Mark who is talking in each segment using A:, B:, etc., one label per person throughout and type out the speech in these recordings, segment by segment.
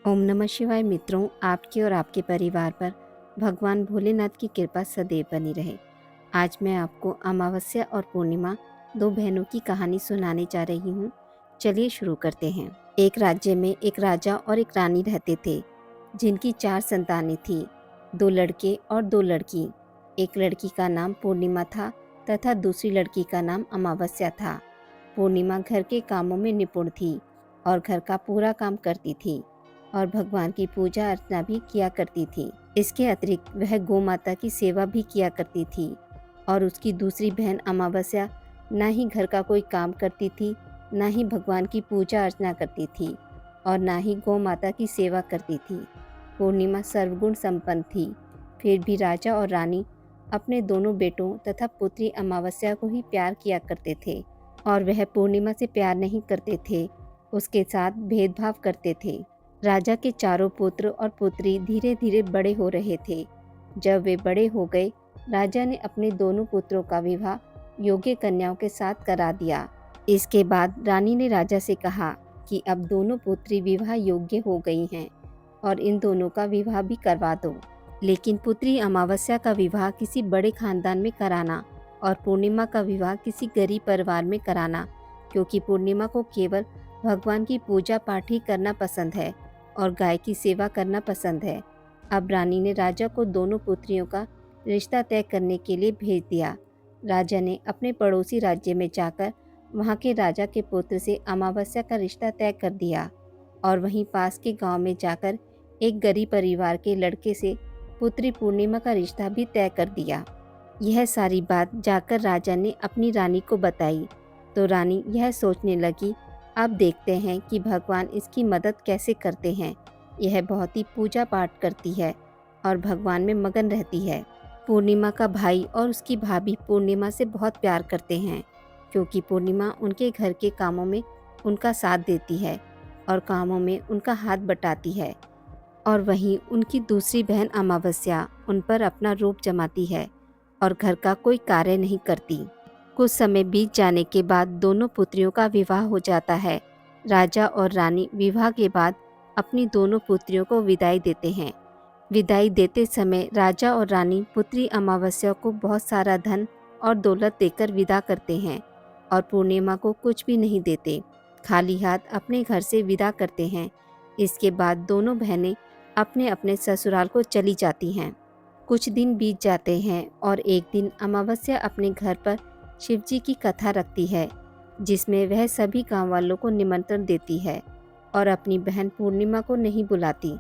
A: ओम नमः शिवाय। मित्रों, आपके और आपके परिवार पर भगवान भोलेनाथ की कृपा सदैव बनी रहे। आज मैं आपको अमावस्या और पूर्णिमा दो बहनों की कहानी सुनाने जा रही हूँ। चलिए शुरू करते हैं। एक राज्य में एक राजा और एक रानी रहते थे, जिनकी 4 संतानें थीं, 2 लड़के और 2 लड़की। एक लड़की का नाम पूर्णिमा था तथा दूसरी लड़की का नाम अमावस्या था। पूर्णिमा घर के कामों में निपुण थी और घर का पूरा काम करती थी और भगवान की पूजा अर्चना भी किया करती थी। इसके अतिरिक्त वह गौ माता की सेवा भी किया करती थी। और उसकी दूसरी बहन अमावस्या ना ही घर का कोई काम करती थी, ना ही भगवान की पूजा अर्चना करती थी और ना ही गौ माता की सेवा करती थी। पूर्णिमा सर्वगुण संपन्न थी, फिर भी राजा और रानी अपने दोनों बेटों तथा पुत्री अमावस्या को ही प्यार किया करते थे और वह पूर्णिमा से प्यार नहीं करते थे, उसके साथ भेदभाव करते थे। राजा के चारों पुत्र और पुत्री धीरे धीरे बड़े हो रहे थे। जब वे बड़े हो गए, राजा ने अपने दोनों पुत्रों का विवाह योग्य कन्याओं के साथ करा दिया। इसके बाद रानी ने राजा से कहा कि अब दोनों पुत्री विवाह योग्य हो गई हैं और इन दोनों का विवाह भी करवा दो। लेकिन पुत्री अमावस्या का विवाह किसी बड़े खानदान में कराना और पूर्णिमा का विवाह किसी गरीब परिवार में कराना, क्योंकि पूर्णिमा को केवल भगवान की पूजा पाठ ही करना पसंद है और गाय की सेवा करना पसंद है। अब रानी ने राजा को दोनों पुत्रियों का रिश्ता तय करने के लिए भेज दिया। राजा ने अपने पड़ोसी राज्य में जाकर वहां के राजा के पुत्र से अमावस्या का रिश्ता तय कर दिया और वहीं पास के गांव में जाकर एक गरीब परिवार के लड़के से पुत्री पूर्णिमा का रिश्ता भी तय कर दिया। यह सारी बात जाकर राजा ने अपनी रानी को बताई तो रानी यह सोचने लगी, अब देखते हैं कि भगवान इसकी मदद कैसे करते हैं। यह बहुत ही पूजा पाठ करती है और भगवान में मगन रहती है। पूर्णिमा का भाई और उसकी भाभी पूर्णिमा से बहुत प्यार करते हैं, क्योंकि पूर्णिमा उनके घर के कामों में उनका साथ देती है और कामों में उनका हाथ बटाती है। और वहीं उनकी दूसरी बहन अमावस्या उन पर अपना रूप जमाती है और घर का कोई कार्य नहीं करती। कुछ समय बीत जाने के बाद दोनों पुत्रियों का विवाह हो जाता है। राजा और रानी विवाह के बाद अपनी दोनों पुत्रियों को विदाई देते हैं। विदाई देते समय राजा और रानी पुत्री अमावस्या को बहुत सारा धन और दौलत देकर विदा करते हैं और पूर्णिमा को कुछ भी नहीं देते, खाली हाथ अपने घर से विदा करते हैं। इसके बाद दोनों बहनें अपने अपने ससुराल को चली जाती हैं। कुछ दिन बीत जाते हैं और एक दिन अमावस्या अपने घर पर शिवजी की कथा रखती है, जिसमें वह सभी गांव वालों को निमंत्रण देती है और अपनी बहन पूर्णिमा को नहीं बुलाती।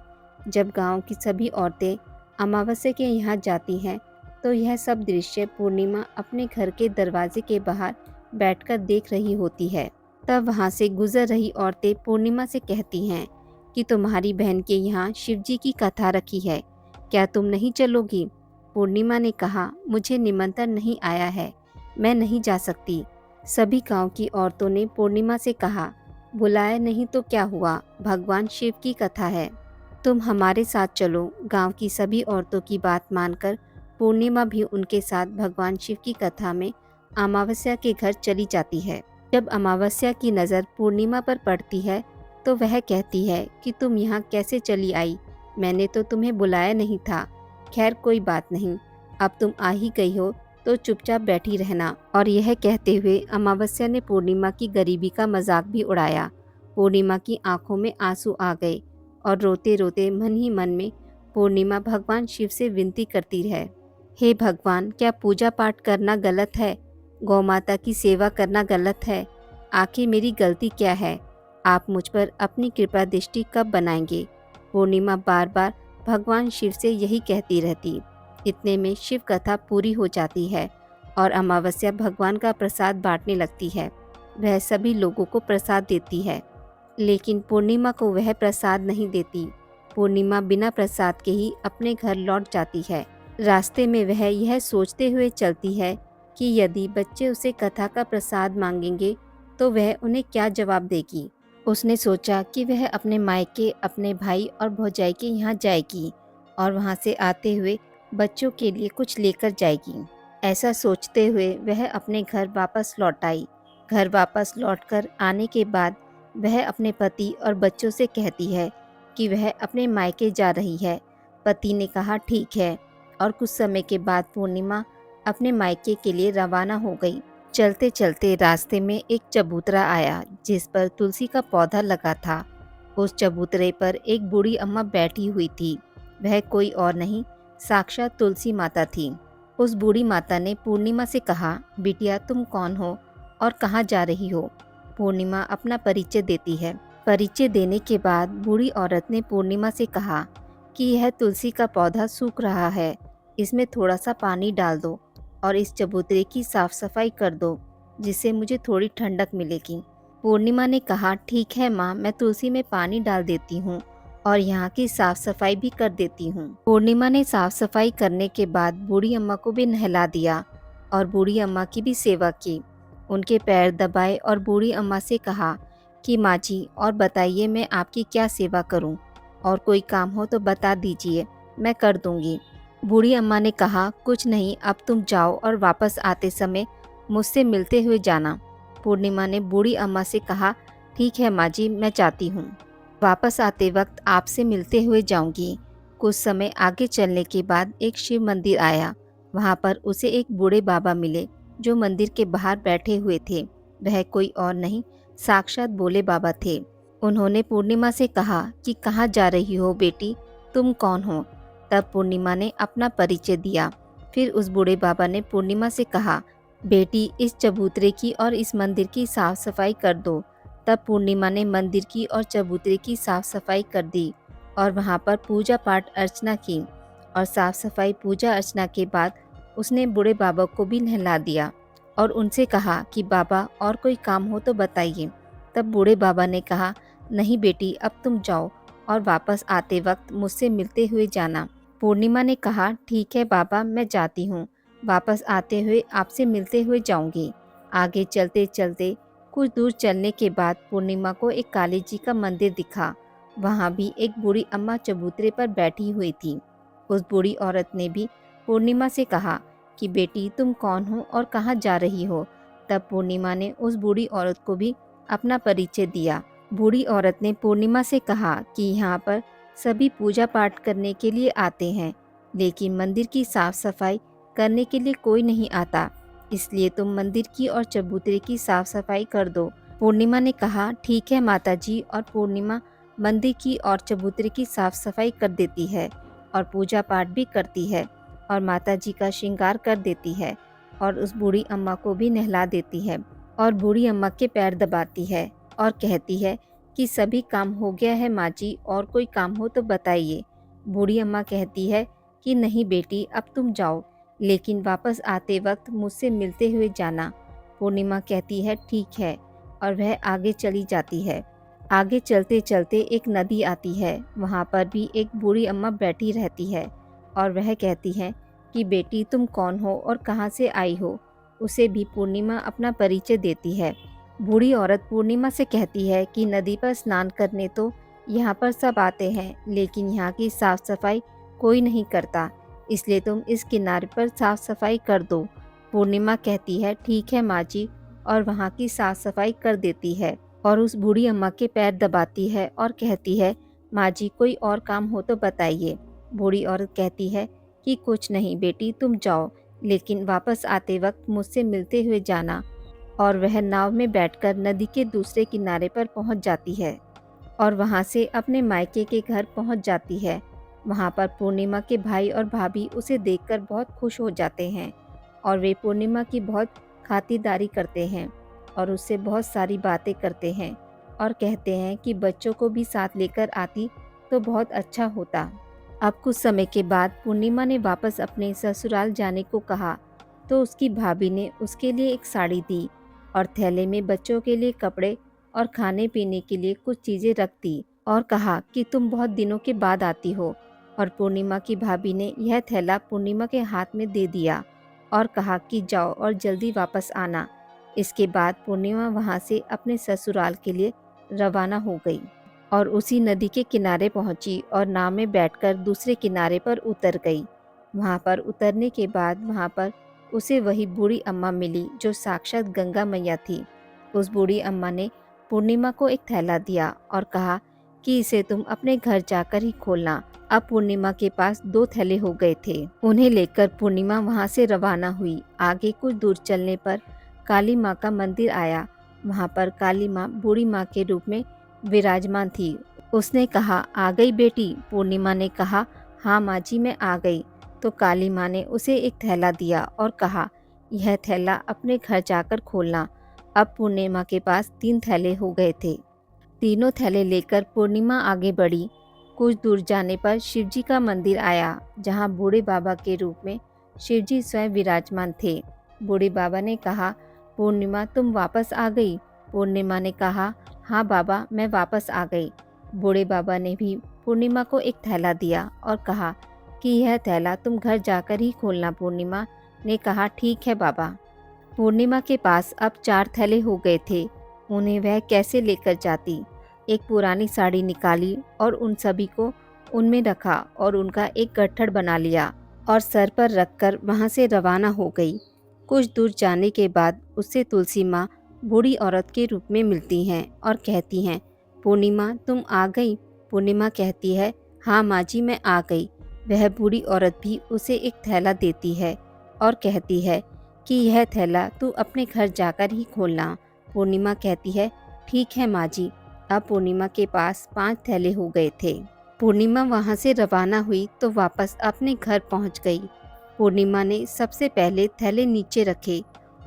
A: जब गांव की सभी औरतें अमावस्या के यहाँ जाती हैं तो यह सब दृश्य पूर्णिमा अपने घर के दरवाजे के बाहर बैठकर देख रही होती है। तब वहाँ से गुजर रही औरतें पूर्णिमा से कहती हैं कि तुम्हारी बहन के यहाँ शिवजी की कथा रखी है, क्या तुम नहीं चलोगी? पूर्णिमा ने कहा, मुझे निमंत्रण नहीं आया है, मैं नहीं जा सकती। सभी गांव की औरतों ने पूर्णिमा से कहा, बुलाया नहीं तो क्या हुआ, भगवान शिव की कथा है, तुम हमारे साथ चलो। गांव की सभी औरतों की बात मानकर पूर्णिमा भी उनके साथ भगवान शिव की कथा में अमावस्या के घर चली जाती है। जब अमावस्या की नज़र पूर्णिमा पर पड़ती है तो वह कहती है कि तुम यहाँ कैसे चली आई, मैंने तो तुम्हें बुलाया नहीं था। खैर कोई बात नहीं, अब तुम आ ही गई हो तो चुपचाप बैठी रहना। और यह कहते हुए अमावस्या ने पूर्णिमा की गरीबी का मजाक भी उड़ाया। पूर्णिमा की आंखों में आंसू आ गए और रोते रोते मन ही मन में पूर्णिमा भगवान शिव से विनती करती है, हे भगवान, क्या पूजा पाठ करना गलत है? गौ माता की सेवा करना गलत है? आखिर मेरी गलती क्या है? आप मुझ पर अपनी कृपा दृष्टि कब बनाएंगे? पूर्णिमा बार बार भगवान शिव से यही कहती रहती। इतने में शिव कथा पूरी हो जाती है और अमावस्या भगवान का प्रसाद बांटने लगती है। वह सभी लोगों को प्रसाद देती है, लेकिन पूर्णिमा को वह प्रसाद नहीं देती। पूर्णिमा बिना प्रसाद के ही अपने घर लौट जाती है। रास्ते में वह यह सोचते हुए चलती है कि यदि बच्चे उसे कथा का प्रसाद मांगेंगे तो वह उन्हें क्या जवाब देगी। उसने सोचा कि वह अपने मायके, अपने भाई और भौजाई के यहाँ जाएगी और वहाँ से आते हुए बच्चों के लिए कुछ लेकर जाएगी। ऐसा सोचते हुए वह अपने घर वापस लौट आई। घर वापस लौटकर आने के बाद वह अपने पति और बच्चों से कहती है कि वह अपने मायके जा रही है। पति ने कहा ठीक है, और कुछ समय के बाद पूर्णिमा अपने मायके के लिए रवाना हो गई। चलते चलते रास्ते में एक चबूतरा आया जिस पर तुलसी का पौधा लगा था। उस चबूतरे पर एक बूढ़ी अम्मा बैठी हुई थी। वह कोई और नहीं, साक्षात तुलसी माता थी। उस बूढ़ी माता ने पूर्णिमा से कहा, बिटिया तुम कौन हो और कहाँ जा रही हो? पूर्णिमा अपना परिचय देती है। परिचय देने के बाद बूढ़ी औरत ने पूर्णिमा से कहा कि यह तुलसी का पौधा सूख रहा है, इसमें थोड़ा सा पानी डाल दो और इस चबूतरे की साफ सफाई कर दो, जिससे मुझे थोड़ी ठंडक मिलेगी। पूर्णिमा ने कहा ठीक है माँ, मैं तुलसी में पानी डाल देती हूँ और यहाँ की साफ सफाई भी कर देती हूँ। पूर्णिमा ने साफ सफाई करने के बाद बूढ़ी अम्मा को भी नहला दिया और बूढ़ी अम्मा की भी सेवा की। उनके पैर दबाए और बूढ़ी अम्मा से कहा कि माँ जी और बताइए मैं आपकी क्या सेवा करूँ, और कोई काम हो तो बता दीजिए, मैं कर दूँगी। बूढ़ी अम्मा ने कहा कुछ नहीं, अब तुम जाओ और वापस आते समय मुझसे मिलते हुए जाना। पूर्णिमा ने बूढ़ी अम्मा से कहा ठीक है माँ जी, मैं जाती हूँ। वापस आते वक्त आपसे मिलते हुए जाऊंगी। कुछ समय आगे चलने के बाद एक शिव मंदिर आया। वहाँ पर उसे एक बूढ़े बाबा मिले जो मंदिर के बाहर बैठे हुए थे। वह कोई और नहीं, साक्षात भोले बाबा थे। उन्होंने पूर्णिमा से कहा कि कहाँ जा रही हो बेटी, तुम कौन हो? तब पूर्णिमा ने अपना परिचय दिया। फिर उस बूढ़े बाबा ने पूर्णिमा से कहा, बेटी इस चबूतरे की और इस मंदिर की साफ सफाई कर दो। तब पूर्णिमा ने मंदिर की और चबूतरे की साफ सफाई कर दी और वहाँ पर पूजा पाठ अर्चना की, और साफ सफाई पूजा अर्चना के बाद उसने बूढ़े बाबा को भी नहला दिया और उनसे कहा कि बाबा और कोई काम हो तो बताइए। तब बूढ़े बाबा ने कहा नहीं बेटी, अब तुम जाओ और वापस आते वक्त मुझसे मिलते हुए जाना। पूर्णिमा ने कहा ठीक है बाबा, मैं जाती हूँ, वापस आते हुए आपसे मिलते हुए जाऊंगी। आगे चलते चलते कुछ दूर चलने के बाद पूर्णिमा को एक काली जी का मंदिर दिखा। वहाँ भी एक बूढ़ी अम्मा चबूतरे पर बैठी हुई थी। उस बूढ़ी औरत ने भी पूर्णिमा से कहा कि बेटी तुम कौन हो और कहाँ जा रही हो? तब पूर्णिमा ने उस बूढ़ी औरत को भी अपना परिचय दिया। बूढ़ी औरत ने पूर्णिमा से कहा कि यहाँ पर सभी पूजा पाठ करने के लिए आते हैं, लेकिन मंदिर की साफ सफाई करने के लिए कोई नहीं आता, इसलिए तुम मंदिर की और चबूतरे की साफ सफाई कर दो। पूर्णिमा ने कहा ठीक है माता जी, और पूर्णिमा मंदिर की और चबूतरे की साफ सफाई कर देती है और पूजा पाठ भी करती है और माता जी का श्रृंगार कर देती है और उस बूढ़ी अम्मा को भी नहला देती है और बूढ़ी अम्मा के पैर दबाती है और कहती है कि सभी काम हो गया है माँ जी, और कोई काम हो तो बताइए। बूढ़ी अम्मा कहती है कि नहीं बेटी, अब तुम जाओ, लेकिन वापस आते वक्त मुझसे मिलते हुए जाना। पूर्णिमा कहती है ठीक है, और वह आगे चली जाती है। आगे चलते चलते एक नदी आती है। वहाँ पर भी एक बूढ़ी अम्मा बैठी रहती है और वह कहती है कि बेटी तुम कौन हो और कहाँ से आई हो? उसे भी पूर्णिमा अपना परिचय देती है। बूढ़ी औरत पूर्णिमा से कहती है कि नदी पर स्नान करने तो यहाँ पर सब आते हैं, लेकिन यहाँ की साफ सफाई कोई नहीं करता, इसलिए तुम इस किनारे पर साफ सफाई कर दो। पूर्णिमा कहती है ठीक है माँ जी, और वहाँ की साफ सफाई कर देती है और उस बूढ़ी अम्मा के पैर दबाती है और कहती है माँ जी कोई और काम हो तो बताइए। बूढ़ी औरत कहती है कि कुछ नहीं बेटी, तुम जाओ, लेकिन वापस आते वक्त मुझसे मिलते हुए जाना। और वह नाव में बैठकर नदी के दूसरे किनारे पर पहुंच जाती है और वहां से अपने मायके के घर पहुंच जाती है। वहां पर पूर्णिमा के भाई और भाभी उसे देखकर बहुत खुश हो जाते हैं और वे पूर्णिमा की बहुत खातिरदारी करते हैं और उससे बहुत सारी बातें करते हैं और कहते हैं कि बच्चों को भी साथ लेकर आती तो बहुत अच्छा होता। अब कुछ समय के बाद पूर्णिमा ने वापस अपने ससुराल जाने को कहा तो उसकी भाभी ने उसके लिए एक साड़ी दी और थैले में बच्चों के लिए कपड़े और खाने पीने के लिए कुछ चीज़ें रख दी और कहा कि तुम बहुत दिनों के बाद आती हो। और पूर्णिमा की भाभी ने यह थैला पूर्णिमा के हाथ में दे दिया और कहा कि जाओ और जल्दी वापस आना। इसके बाद पूर्णिमा वहाँ से अपने ससुराल के लिए रवाना हो गई और उसी नदी के किनारे पहुंची और नाव में बैठकर दूसरे किनारे पर उतर गई। वहाँ पर उतरने के बाद वहाँ पर उसे वही बूढ़ी अम्मा मिली जो साक्षात गंगा मैया थी। उस बूढ़ी अम्मा ने पूर्णिमा को एक थैला दिया और कहा कि इसे तुम अपने घर जाकर ही खोलना। अब पूर्णिमा के पास 2 थैले हो गए थे। उन्हें लेकर पूर्णिमा वहाँ से रवाना हुई। आगे कुछ दूर चलने पर काली माँ का मंदिर आया। वहाँ पर काली माँ बूढ़ी माँ के रूप में विराजमान थी। उसने कहा, आ गई बेटी? पूर्णिमा ने कहा, हाँ माँ जी, मैं आ गई। तो काली माँ ने उसे एक थैला दिया और कहा, यह थैला अपने घर जाकर खोलना। अब पूर्णिमा के पास 3 थैले हो गए थे। तीनों थैले लेकर पूर्णिमा आगे बढ़ी। कुछ दूर जाने पर शिवजी का मंदिर आया, जहाँ बूढ़े बाबा के रूप में शिवजी स्वयं विराजमान थे। बूढ़े बाबा ने कहा, पूर्णिमा तुम वापस आ गई? पूर्णिमा ने कहा, हाँ बाबा, मैं वापस आ गई। बूढ़े बाबा ने भी पूर्णिमा को एक थैला दिया और कहा कि यह थैला तुम घर जाकर ही खोलना। पूर्णिमा ने कहा, ठीक है बाबा। पूर्णिमा के पास अब 4 थैले हो गए थे। उन्हें वह कैसे लेकर जाती? एक पुरानी साड़ी निकाली और उन सभी को उनमें रखा और उनका एक गट्ठर बना लिया और सर पर रखकर वहां से रवाना हो गई। कुछ दूर जाने के बाद उससे तुलसी माँ बूढ़ी औरत के रूप में मिलती हैं और कहती हैं, पूर्णिमा तुम आ गई? पूर्णिमा कहती है, हाँ माँ जी, मैं आ गई। वह बूढ़ी औरत भी उसे एक थैला देती है और कहती है कि यह थैला तू अपने घर जाकर ही खोलना। पूर्णिमा कहती है, ठीक है माँ जी। अब पूर्णिमा के पास 5 थैले हो गए थे। पूर्णिमा वहाँ से रवाना हुई तो वापस अपने घर पहुँच गई। पूर्णिमा ने सबसे पहले थैले नीचे रखे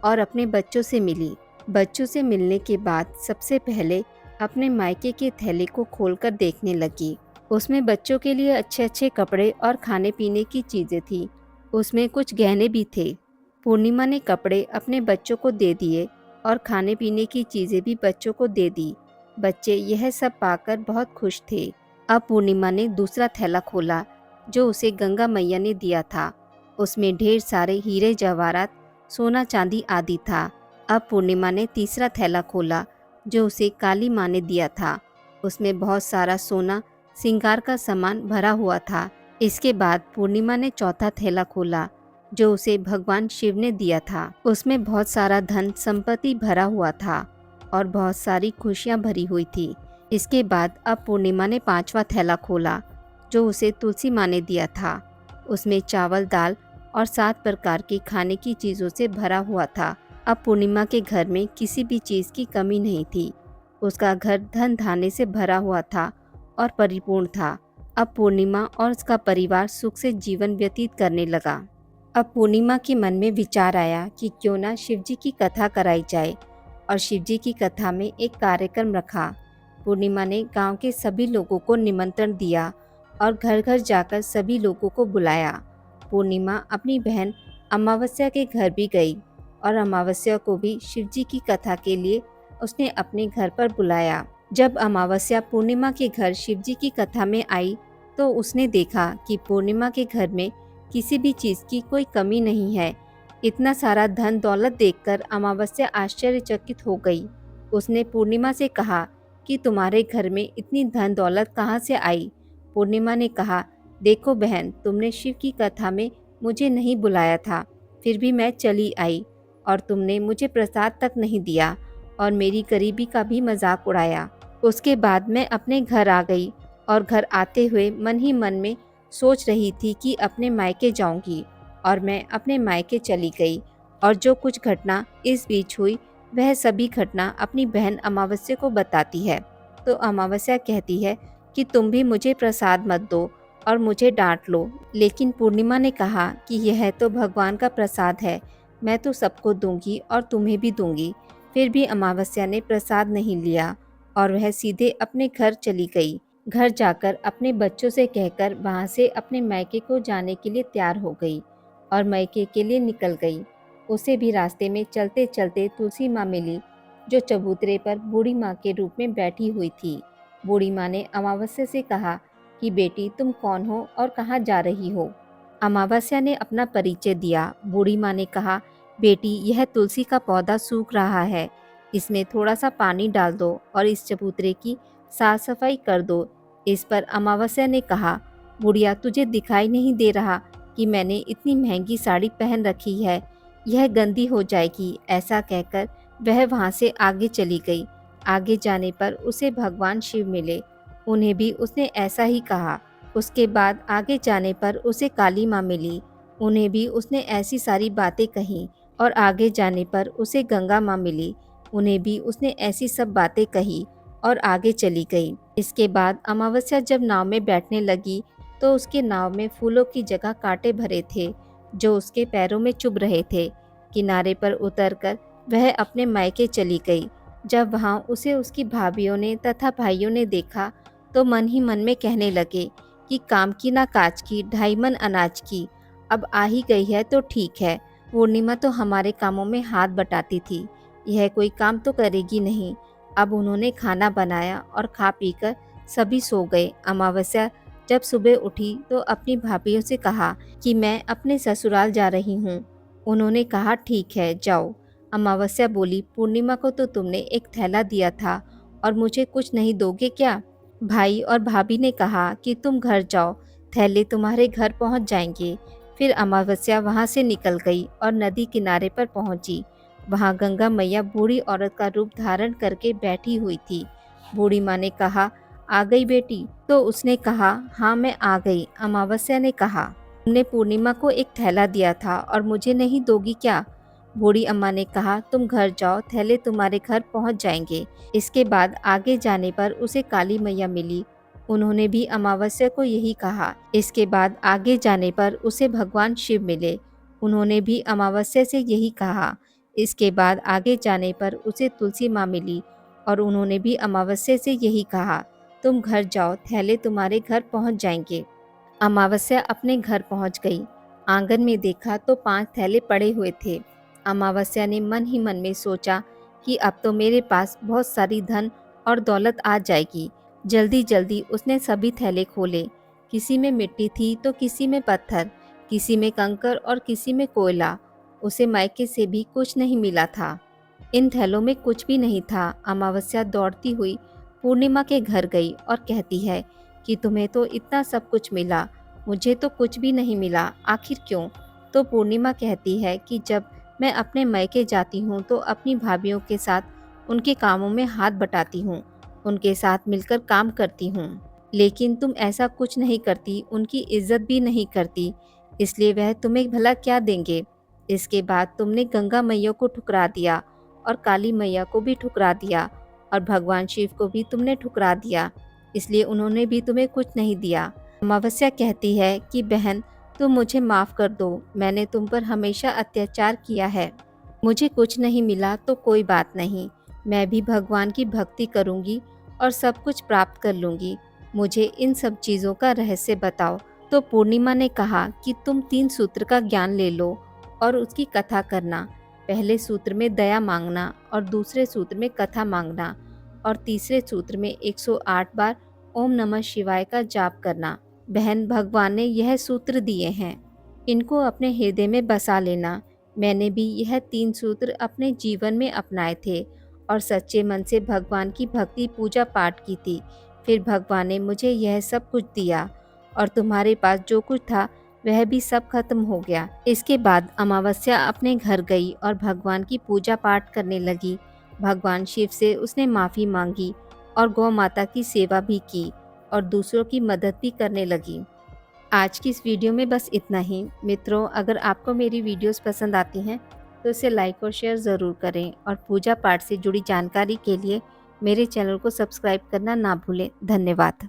A: और अपने बच्चों से मिली। बच्चों से मिलने के बाद सबसे पहले अपने मायके के थैले को खोलकर देखने लगी। उसमें बच्चों के लिए अच्छे अच्छे कपड़े और खाने पीने की चीज़ें थी। उसमें कुछ गहने भी थे। पूर्णिमा ने कपड़े अपने बच्चों को दे दिए और खाने पीने की चीज़ें भी बच्चों को दे दी। बच्चे यह सब पाकर बहुत खुश थे। अब पूर्णिमा ने दूसरा थैला खोला जो उसे गंगा मैया ने दिया था। उसमें ढेर सारे हीरे जवाहरात, सोना चांदी आदि था। अब पूर्णिमा ने तीसरा थैला खोला जो उसे काली माँ ने दिया था। उसमें बहुत सारा सोना, श्रृंगार का सामान भरा हुआ था। इसके बाद पूर्णिमा ने चौथा थैला खोला जो उसे भगवान शिव ने दिया था। उसमें बहुत सारा धन संपत्ति भरा हुआ था और बहुत सारी खुशियां भरी हुई थी। इसके बाद अब पूर्णिमा ने 5वां थैला खोला जो उसे तुलसी माँ ने दिया था। उसमें चावल, दाल और 7 प्रकार की खाने की चीज़ों से भरा हुआ था। अब पूर्णिमा के घर में किसी भी चीज़ की कमी नहीं थी। उसका घर धन धान्य से भरा हुआ था और परिपूर्ण था। अब पूर्णिमा और उसका परिवार सुख से जीवन व्यतीत करने लगा। अब पूर्णिमा के मन में विचार आया कि क्यों ना शिवजी की कथा कराई जाए और शिवजी की कथा में एक कार्यक्रम रखा। पूर्णिमा ने गांव के सभी लोगों को निमंत्रण दिया और घर घर जाकर सभी लोगों को बुलाया। पूर्णिमा अपनी बहन अमावस्या के घर भी गई और अमावस्या को भी शिवजी की कथा के लिए उसने अपने घर पर बुलाया। जब अमावस्या पूर्णिमा के घर शिवजी की कथा में आई तो उसने देखा कि पूर्णिमा के घर में किसी भी चीज़ की कोई कमी नहीं है। इतना सारा धन दौलत देखकर अमावस्या आश्चर्यचकित हो गई। उसने पूर्णिमा से कहा कि तुम्हारे घर में इतनी धन दौलत कहाँ से आई? पूर्णिमा ने कहा, देखो बहन, तुमने शिव की कथा में मुझे नहीं बुलाया था, फिर भी मैं चली आई और तुमने मुझे प्रसाद तक नहीं दिया और मेरी गरीबी का भी मजाक उड़ाया। उसके बाद मैं अपने घर आ गई और घर आते हुए मन ही मन में सोच रही थी कि अपने मायके जाऊंगी और मैं अपने मायके चली गई और जो कुछ घटना इस बीच हुई वह सभी घटना अपनी बहन अमावस्या को बताती है। तो अमावस्या कहती है कि तुम भी मुझे प्रसाद मत दो और मुझे डांट लो। लेकिन पूर्णिमा ने कहा कि यह तो भगवान का प्रसाद है, मैं तो सबको दूंगी और तुम्हें भी दूंगी। फिर भी अमावस्या ने प्रसाद नहीं लिया और वह सीधे अपने घर चली गई। घर जाकर अपने बच्चों से कहकर वहां से अपने मायके को जाने के लिए तैयार हो गई और मायके के लिए निकल गई। उसे भी रास्ते में चलते चलते तुलसी माँ मिली जो चबूतरे पर बूढ़ी माँ के रूप में बैठी हुई थी। बूढ़ी माँ ने अमावस्या से कहा कि बेटी, तुम कौन हो और कहाँ जा रही हो? अमावस्या ने अपना परिचय दिया। बूढ़ी माँ ने कहा, बेटी, यह तुलसी का पौधा सूख रहा है, इसमें थोड़ा सा पानी डाल दो और इस चबूतरे की साफ सफाई कर दो। इस पर अमावस्या ने कहा, बुढ़िया, तुझे दिखाई नहीं दे रहा कि मैंने इतनी महंगी साड़ी पहन रखी है, यह गंदी हो जाएगी। ऐसा कहकर वह वहाँ से आगे चली गई। आगे जाने पर उसे भगवान शिव मिले उन्हें भी उसने ऐसा ही कहा। उसके बाद आगे जाने पर उसे काली माँ मिली। उन्हें भी उसने ऐसी सारी बातें कहीं और आगे जाने पर उसे गंगा माँ मिली। उन्हें भी उसने ऐसी सब बातें कही और आगे चली गई। इसके बाद अमावस्या जब नाव में बैठने लगी तो उसके नाव में फूलों की जगह कांटे भरे थे जो उसके पैरों में चुभ रहे थे। किनारे पर उतरकर वह अपने मायके चली गई। जब वहाँ उसे उसकी भाभीयों ने तथा भाइयों ने देखा तो मन ही मन में कहने लगे कि काम की ना काज की, 2.5 मन अनाज की। अब आ ही गई है तो ठीक है। पूर्णिमा तो हमारे कामों में हाथ बटाती थी, यह कोई काम तो करेगी नहीं। अब उन्होंने खाना बनाया और खा पीकर सभी सो गए। अमावस्या जब सुबह उठी तो अपनी भाभीयों से कहा कि मैं अपने ससुराल जा रही हूँ। उन्होंने कहा ठीक है जाओ। अमावस्या बोली पूर्णिमा को तो तुमने एक थैला दिया था और मुझे कुछ नहीं दोगे क्या? भाई और भाभी ने कहा कि तुम घर जाओ, थैले तुम्हारे घर पहुंच जाएंगे। फिर अमावस्या वहां से निकल गई और नदी किनारे पर पहुंची। वहां गंगा मैया बूढ़ी औरत का रूप धारण करके बैठी हुई थी। बूढ़ी माँ ने कहा आ गई बेटी? तो उसने कहा हाँ मैं आ गई। अमावस्या ने कहा तुमने पूर्णिमा को एक थैला दिया था और मुझे नहीं दोगी क्या? बूढ़ी अम्मा ने कहा तुम घर जाओ, थैले तुम्हारे घर पहुंच जाएंगे। इसके बाद आगे जाने पर उसे काली मैया मिली। उन्होंने भी अमावस्या को यही कहा। इसके बाद आगे जाने पर उसे भगवान शिव मिले। उन्होंने भी अमावस्या से यही कहा। इसके बाद आगे जाने पर उसे तुलसी माँ मिली और उन्होंने भी अमावस्या से यही कहा तुम घर जाओ, थैले तुम्हारे घर पहुंच जाएंगे। अमावस्या अपने घर पहुंच गई। आंगन में देखा तो 5 थैले पड़े हुए थे। अमावस्या ने मन ही मन में सोचा कि अब तो मेरे पास बहुत सारी धन और दौलत आ जाएगी। जल्दी जल्दी उसने सभी थैले खोले। किसी में मिट्टी थी तो किसी में पत्थर, किसी में कंकर और किसी में कोयला। उसे मायके से भी कुछ नहीं मिला था। इन थैलों में कुछ भी नहीं था। अमावस्या दौड़ती हुई पूर्णिमा के घर गई और कहती है कि तुम्हें तो इतना सब कुछ मिला, मुझे तो कुछ भी नहीं मिला, आखिर क्यों? तो पूर्णिमा कहती है कि जब मैं अपने मायके जाती हूँ तो अपनी भाभीयों के साथ उनके कामों में हाथ बटाती हूँ, उनके साथ मिलकर काम करती हूँ। लेकिन तुम ऐसा कुछ नहीं करती, उनकी इज्जत भी नहीं करती, इसलिए वह तुम्हें भला क्या देंगे? इसके बाद तुमने गंगा मैया को ठुकरा दिया और काली मैया को भी ठुकरा दिया और भगवान शिव को भी तुमने ठुकरा दिया, इसलिए उन्होंने भी तुम्हें कुछ नहीं दिया। अमावस्या कहती है कि बहन तुम मुझे माफ़ कर दो, मैंने तुम पर हमेशा अत्याचार किया है। मुझे कुछ नहीं मिला तो कोई बात नहीं, मैं भी भगवान की भक्ति करूंगी और सब कुछ प्राप्त कर लूंगी। मुझे इन सब चीज़ों का रहस्य बताओ। तो पूर्णिमा ने कहा कि तुम 3 सूत्र का ज्ञान ले लो और उसकी कथा करना। पहले सूत्र में दया मांगना और दूसरे सूत्र में कथा मांगना और तीसरे सूत्र में 108 बार ओम नमः शिवाय का जाप करना। बहन भगवान ने यह सूत्र दिए हैं, इनको अपने हृदय में बसा लेना। मैंने भी यह 3 सूत्र अपने जीवन में अपनाए थे और सच्चे मन से भगवान की भक्ति पूजा पाठ की थी। फिर भगवान ने मुझे यह सब कुछ दिया और तुम्हारे पास जो कुछ था वह भी सब खत्म हो गया। इसके बाद अमावस्या अपने घर गई और भगवान की पूजा पाठ करने लगी। भगवान शिव से उसने माफ़ी मांगी और गौ माता की सेवा भी की और दूसरों की मदद भी करने लगी। आज की इस वीडियो में बस इतना ही। मित्रों, अगर आपको मेरी वीडियोस पसंद आती हैं तो इसे लाइक और शेयर ज़रूर करें और पूजा पाठ से जुड़ी जानकारी के लिए मेरे चैनल को सब्सक्राइब करना ना भूलें। धन्यवाद।